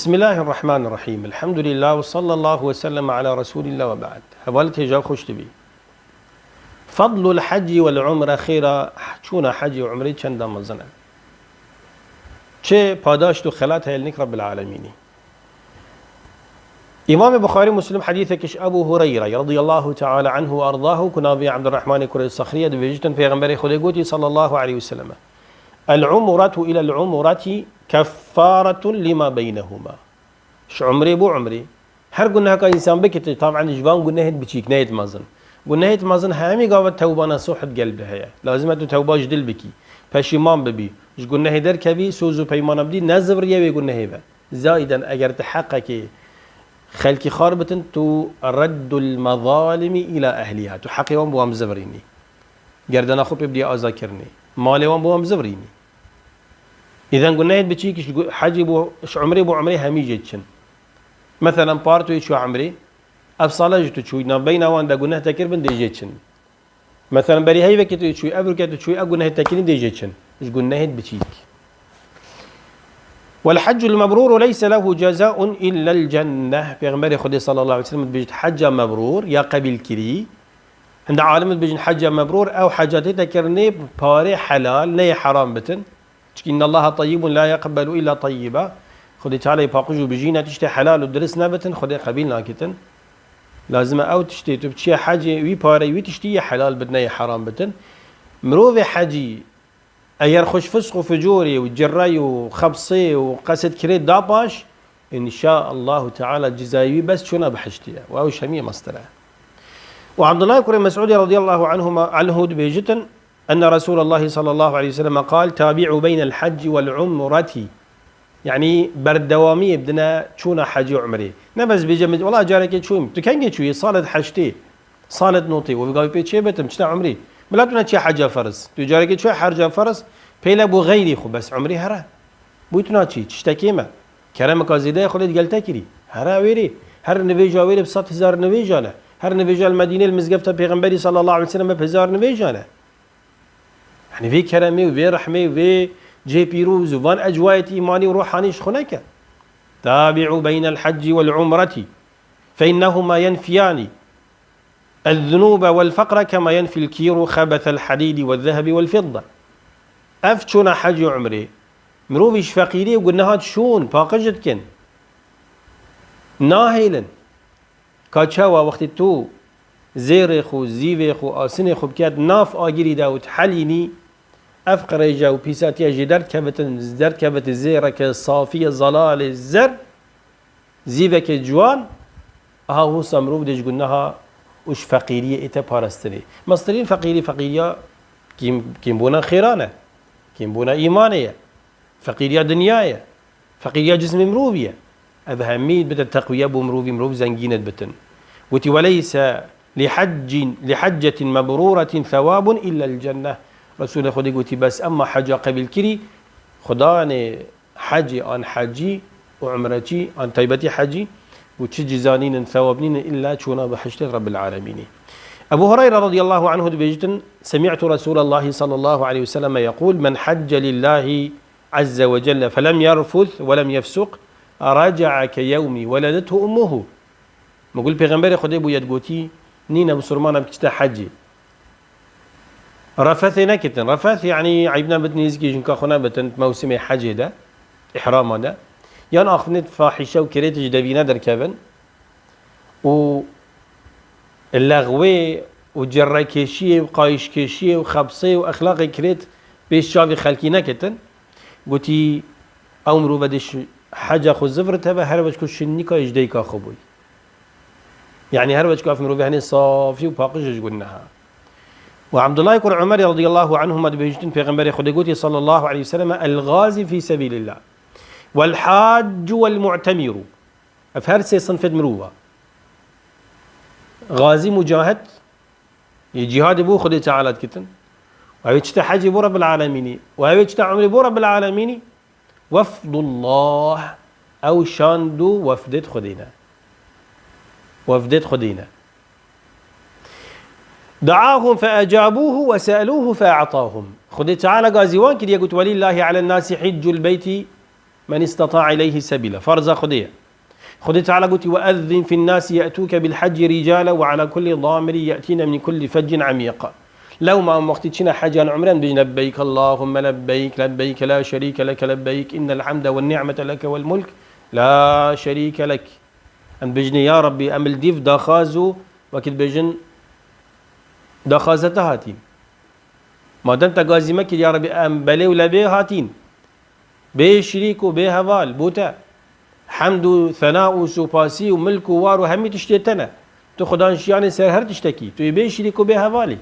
بسم الله الرحمن الرحيم. الحمد لله وصلى الله وسلم على رسول الله وبعد. حوالت هجاب خوش تبي. فضل الحج والعمرة خيرا شونا حج وعمري چند مزنه. چه پاداش تو خلات هيلنك رب العالمين. إمام بخاري مسلم حديثكش أبو هريرة رضي الله تعالى عنه وأرضاه كنابي عبد الرحمن كري الصخرية دبيجتن في غنبري خديقوتي صلى الله عليه وسلم. العمرة إلى العمرة كفارة لما بينهما. ش عمري بو عمري هر قلنا هكا إنسان بكت طبعا جبان قلنا هيد بتشيك نهيت مازن قلنا هيت مازن هامي قاوة توبانا صوحة قلب هيا لازم أنتو توبا جدل بكي فشيمان ببي ش قلنا هيدر كبي سوزو بيمان بدي نزبر يبي قلنا هيبا زائدا أجر تحقق خلقي خاربة تو رد المظالم إلى أهلها تحقق وان بوام زبريني قردنا خب بدي أذاكرني مالي وان بوام زبريني إذا قلنا هيد بتشيك حاجي بو ش عمري بو عمري همي جيتشن مثلا بارتو يشو عمري أبصالة جتو شوي نبينا وان دا قلنا تكربن ديجيتشن مثلا بري هاي بكتو يشوي أبرو كتو شوي أقولنا تكرين ديجيتشن إيش قلنا هيد بتشيك والحج المبرور ليس له جزاء إلا الجنة في غمر خدي صلى الله عليه وسلم بيجت حج مبرور يا قبيل كري عند عالم بيجن حج مبرور أو حاجات تكرني باري حلال ني حرام بتن إن الله طيب لا يقبل إلا طيبا خدي تعالى يباقجوا بجينا تشتي حلال ودرس نبتن خدي قبيل ناكتن لازم أو تشتي تبتشي حاجة وي باري وي تشتي حلال بدنا حرام بتن مروفي حاجي أير خوش فسق وفجوري وجراي وخبصي وقصد كريت داباش إن شاء الله تعالى جزايوي بس شونا بحشتيها وأو شمية مصطلح وعبد الله كريم مسعود رضي الله عنه بيجتن أن رسول الله صلى الله عليه وسلم قال تابعوا بين الحج والعمرة يعني بردوامية بدنا شونا حج وعمري نبز بيجمد والله جارك شو تكنج شوي صالة حجتي صالة نوطي وبقى بيت شيء بتم شتا عمري بلا تنا شيء حاجة فرس تجارك شو حرجة فرس بيلا بو غيري خو بس عمري هرا بوتنا شيء تشتكيما كرامك زيادة خليت قلت كري هرا ويري هر نبيجا ويري بصات هزار نبيجانا هر نبيجا المدينة المزقفتة بيغنبري صلى الله عليه وسلم بهزار نبيجانا يعني في كرامي وفي رحمة وفي جي بيروز وفان أجواية إيماني وروحاني شخنك تابعوا بين الحج والعمرة فإنهما ينفيان الذنوب والفقر كما ينفي الكير خبث الحديد والذهب والفضة أفتشنا حج وعمري مروفيش فقيري وقلنا هاد شون باقجت كن ناهيلا كاتشاوا وقت تو زيرخو زيفيخو آسنخو بكات ناف آجري داوت حليني أفقر جاو بيساتيا جدار كبت الزيرك الصافية ظلال الزر زيفك جوان هو سمروف ديش قلناها وش فقيرية إتا بارستري مصدرين فقيرية كيم بونا خيرانة كيم بونا إيمانية فقيرية دنياية فقيرية جسم مروفية أبهميد بتا التقوية مروف زنجينة بتن وتي وليس لحجة مبرورة ثواب إلا الجنة رسول خدي قلت بس أما حاجة قبل كري خداني حجي عن حجي وعمرتي عن طيبتي حجي وتشجي زانين ثوابنين إلا شونا بحجة رب العالمين. أبو هريرة رضي الله عنه بيجتن سمعت رسول الله صلى الله عليه وسلم يقول من حج لله عز وجل فلم يرفث ولم يفسق رجع كيوم ولدته أمه. مقول بيغمبري خدي بو يدقوتي نينا بسرمانا بكتا حجي رفث نكتن رفث يعني عيبنا بتنيزكي جنكا خونا بتن موسم حج ده إحرام ده يان أخذت فاحشة وكريت جدبينا دركبن و اللغوي وجرى كيشية وقايش كيشية وخبصية وأخلاق كريت بيش شافي خلقي نكتن قلتي أمرو بدش حاجة خو زفرتها بهربش كو شنيكا يجديكا خبوي يعني هربش كاف مروفي هني صافي وباقش قلناها وعبد الله بن عمر رضي الله عنهما بيجتن في غنبري خديقوتي صلى الله عليه وسلم الغازي في سبيل الله والحاج والمعتمر أفهرسي صنف مروه غازي مجاهد جهاد بو خدي تعالى كتن وهيجتا حج بو رب العالمين وهيجتا عمري بو رب العالمين وفد الله أو شاندو وفدت خدينا دعاهم فأجابوه وسألوه فأعطاهم خدي تعالى غازيوان كده يقول ولله على الناس حج البيت من استطاع إليه سبيلا فرزا خديه خدي تعالى قلت وأذن في الناس يأتوك بالحج رجالا وعلى كل ضامر يأتين من كل فج عميق لو ما وقتنا حج عمران بين لبيك اللهم لبيك لبيك لا شريك لك لبيك إن الحمد والنعمة لك والملك لا شريك لك أن بجني يا ربي أمل ديف داخازو وقت بجن داخازتها هاتين ما دام تقازي مكي يا ربي أم بلي ولا بي هاتين بي شريك وبي هوال بوتا حمد و ثناء و سوپاسی و ملک و وار و همی تشتیتنه تو خدانش يعني سر هر تشتكي تو يبي شريك وبي هوالي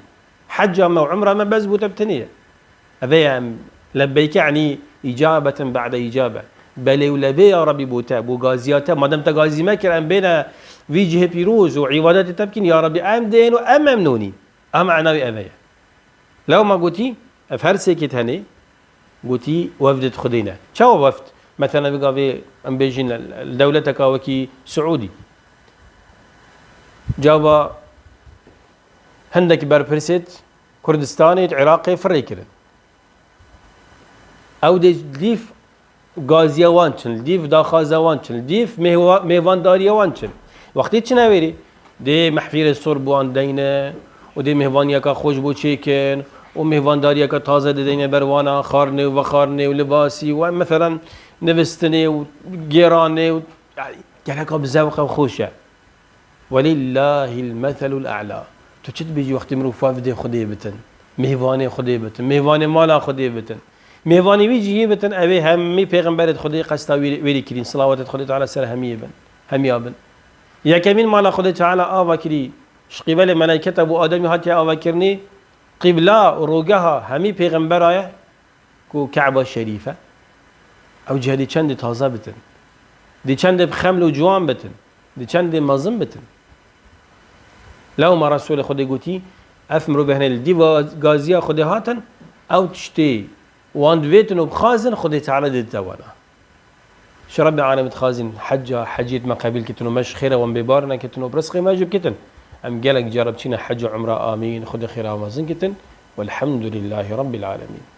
حج ما وعمره ما بس بوتا بتنية هذا لبيك يعني إجابة بعد إجابة بلي ولا بي يا ربي بوتا بو غازياته ما دام تغازي مكر أم بين فيجه بيروز وعبادات تبكين يا ربي أم دين وأم ممنوني أم عناوي أذية لو ما قلتي أفرسكت هني قلتي وفدت خدينا شو وفد مثلا بقى ام بيجين الدولة كاوكي سعودي جابا هندك بربرسيت كردستاني عراقي فريكرن او دي ديف غازيا وانشن ديف داخازا وانشن ديف ميوان داريا وانشن وقتی چناويري دي محفير الصور بوان دينه ودي مهوانيا كا خوش بو چيكن ومهوان داريا كا تازه دينه بروانا خارنه وخارنه ولباسي ومثلا نفستني وجيراني يعني كلك بزوقه وخوشه ولله المثل الاعلى تشد بيجي وقت مرو فافدي خدي بتن مهواني خدي بتن مهواني مالا خدي بتن مهواني بيجي بتن ابي همي پیغمبر خدي قستا ويلي كريم صلوات خدي تعالى سر همي بن همي ابن يا كمين مالا خدي تعالى ابا كري شقبل ملائكه ابو ادم هاتي ابا كرني قبله روجها همي پیغمبر ايه كو كعبه الشريفه او جهدي چند تازه بتن دي چند بخمل و جوان بتن دي چند مازن بتن لو ما رسول خدي قوتي اثمروا بهن الدي غازيا خدي هاتن او تشتي واند بيتن وبخازن خدي تعالى دي التوانا شو ربي عالم تخازن حجة حجيت ما قبل كتنو مش خيرا وانببارنا كتنو برسخي ما جب كتن ام قالك جربتنا حج عمره امين خدي خيرا ومازن كتن والحمد لله رب العالمين